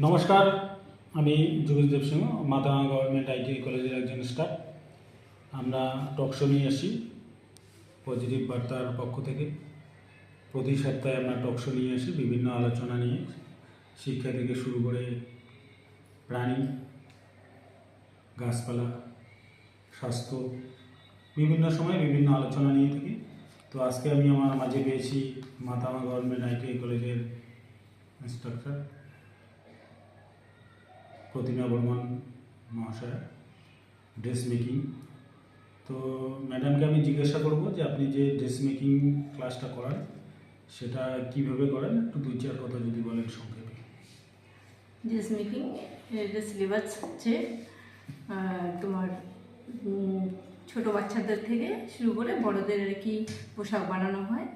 নমস্কার, আমি যোগেশদেব সিংহ, Mathabhanga government ITI কলেজের একজন স্টাফ। আমরা টক শো নিয়ে আসি পজিটিভ বার্তার পক্ষ থেকে। প্রতি সপ্তাহে আমরা টক শো নিয়ে আসি বিভিন্ন আলোচনা নিয়ে, শিক্ষা থেকে শুরু করে প্রাণী, গাছপালা, স্বাস্থ্য, বিভিন্ন সময় বিভিন্ন আলোচনা নিয়ে থাকি। তো আজকে আমি আমার মাঝে পেয়েছি মাথাভাঙা গভর্নমেন্ট আইটিআই কলেজের ইন্সট্রাক্টর প্রতিমা বর্মন মহাশয়া, ড্রেস মেকিং। তো ম্যাডামকে আমি জিজ্ঞাসা করব যে আপনি যে ড্রেস মেকিং ক্লাসটা করান সেটা কিভাবে করেন, একটু দুই চার কথা যদি বলেন সংক্ষেপে। ড্রেস মেকিং এর সিলেবাস হচ্ছে তোমার ছোট বাচ্চাদের থেকে শুরু করে বড়দের আর কি পোশাক বানানো হয়।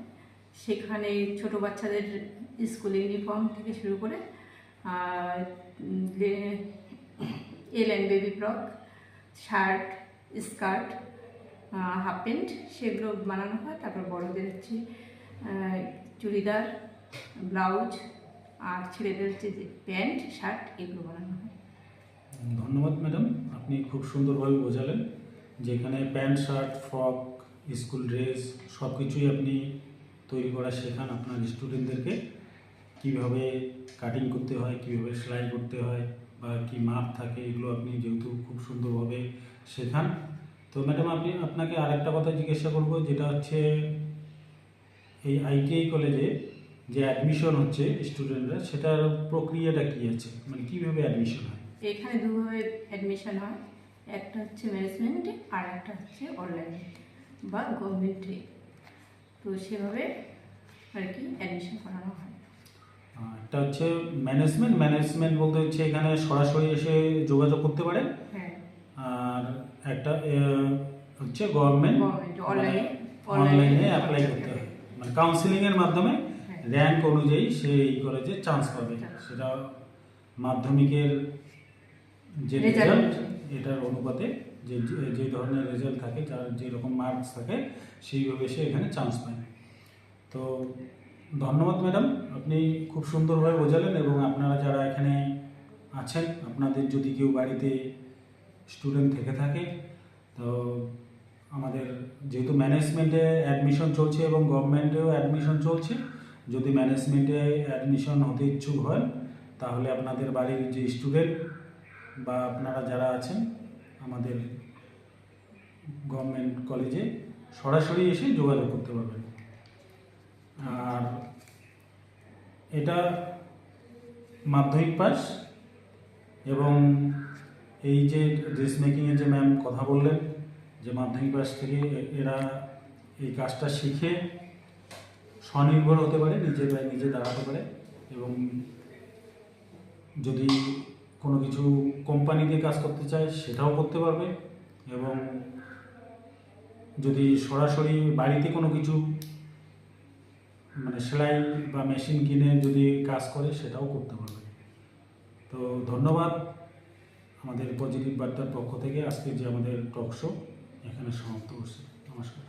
সেখানে ছোট বাচ্চাদের স্কুল ইউনিফর্ম থেকে শুরু করে এল and baby frock, shirt, skirt, half pant, সেগুলো বানানো হয়। তারপর বড়দের হচ্ছে চুড়িদার, ব্লাউজ, আর ছেলেদের হচ্ছে যে প্যান্ট, শার্ট, এগুলো বানানো হয়। ধন্যবাদ ম্যাডাম, আপনি খুব সুন্দরভাবে বোঝালেন। যেখানে pant, shirt, frock, school dress সব কিছুই আপনি তৈরি করা শেখান আপনার স্টুডেন্টদেরকে। কীভাবে কাটিং করতে হয়, কীভাবে সেলাই করতে হয়, বা কী মাপ থাকে, এগুলো আপনি যেহেতু খুব সুন্দরভাবে শেখান। তো ম্যাডাম আপনাকে আরেকটা কথা জিজ্ঞাসা করব, যেটা হচ্ছে এই আইটিআই কলেজে যে অ্যাডমিশন হচ্ছে স্টুডেন্টরা, সেটার প্রক্রিয়াটা কী আছে, মানে কীভাবে অ্যাডমিশন হয়? এখানে দুভাবে অ্যাডমিশন হয়, একটা হচ্ছে ম্যানেজমেন্টে আর একটা হচ্ছে অনলাইনে বা গভর্নমেন্টে। তো সেভাবে আর কি অ্যাডমিশন করানো হয়। একটা হচ্ছে ম্যানেজমেন্ট বলতে হচ্ছে এখানে সরাসরি এসে যোগাযোগ করতে পারেন। হ্যাঁ। আর একটা হচ্ছে গভর্নমেন্ট, অনলাইনে অ্যাপ্লাই করতে হয়, মানে কাউন্সিলিংয়ের মাধ্যমে র্যাঙ্ক অনুযায়ী সেই কলেজে চান্স পাবে। সেটা মাধ্যমিকের যে রেজাল্ট, এটার অনুপাতে যে ধরনের রেজাল্ট থাকে, যার যেরকম মার্কস থাকে, সেইভাবে সে এখানে চান্স পায়। তো ধন্যবাদ ম্যাডাম, আপনি খুব সুন্দরভাবে বোঝালেন। এবং আপনারা যারা এখানে আছেন, আপনাদের যদি কেউ বাড়িতে স্টুডেন্ট থেকে থাকে, তো আমাদের যেহেতু ম্যানেজমেন্টে অ্যাডমিশন চলছে এবং গভর্নমেন্টেও অ্যাডমিশন চলছে, যদি ম্যানেজমেন্টে অ্যাডমিশন হতে ইচ্ছুক হয়, তাহলে আপনাদের বাড়ির যে স্টুডেন্ট বা আপনারা যারা আছেন আমাদের গভর্নমেন্ট কলেজে সরাসরি এসে যোগাযোগ করতে পারবেন। আর এটা মাধ্যমিক পাস, এবং এই যে ড্রেস মেকিংয়ের যে ম্যাম কথা বললেন যে মাধ্যমিক পাস থেকে এরা এই কাজটা শিখে স্বনির্ভর হতে পারে, নিজের পায়ে নিজে দাঁড়াতে পারে, এবং যদি কোনো কিছু কোম্পানিতে কাজ করতে চায় সেটাও করতে পারবে, এবং যদি সরাসরি বাড়িতে কোনো কিছু মানে সেলাই বা মেশিন কিনে যদি কাজ করে সেটাও করতে পারবে। তো ধন্যবাদ আমাদের পজিটিভ বার্তার পক্ষ থেকে। আজকে যে আমাদের টক শো এখানে সমাপ্ত করছি। নমস্কার।